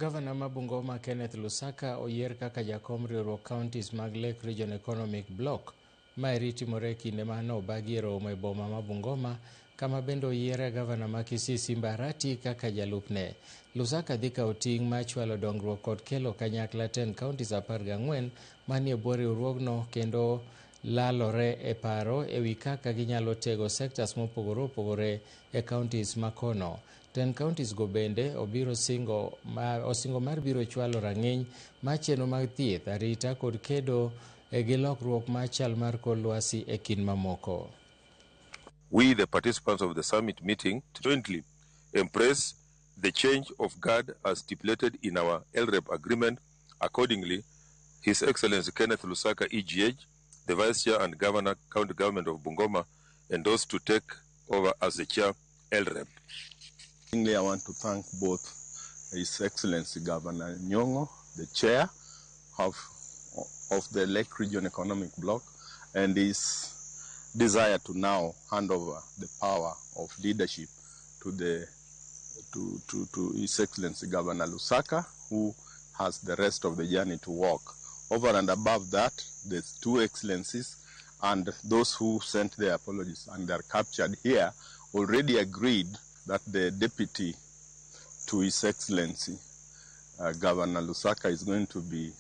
Gavana ma Bungoma Lusaka oyier kaka jakom riwruog counties mag Lake Region Economic Block. Maeri timore kinde ma nobagi romo e boma ma Bungoma, kama bende oyiere gavana ma Kisii Simba Arati kaka jalupne. Lusaka dhi kawo ting' ma chwalo dongruok kod kelo kanyakla 10 counties 14 manie bwo riwruogno, kendo lalore e paro ewi kaka ginyalo tego sectors mopogore opogore e counties makono. 10 counties go bende osingo mar biro chwalo rang'iny mar chenro mag thieth, arita kod kedo gi lokruok mar chal mar kor lwasi e kind mamoko. We, the participants of the summit meeting, jointly embrace the change of guard as stipulated in our LREB agreement. Accordingly, His Excellency Kenneth Lusaka, EGH, the Vice Chair and Governor, County Government of Bungoma, endorsed to take over as the Chair, LREB. I want to thank both His Excellency Governor Nyong'o, the Chair of the Lake Region Economic Bloc, and his desire to now hand over the power of leadership to His Excellency Governor Lusaka, who has the rest of the journey to walk. Over and above that, the two excellencies and those who sent their apologies and are captured here already agreed that the deputy to His Excellency Governor Lusaka is going to be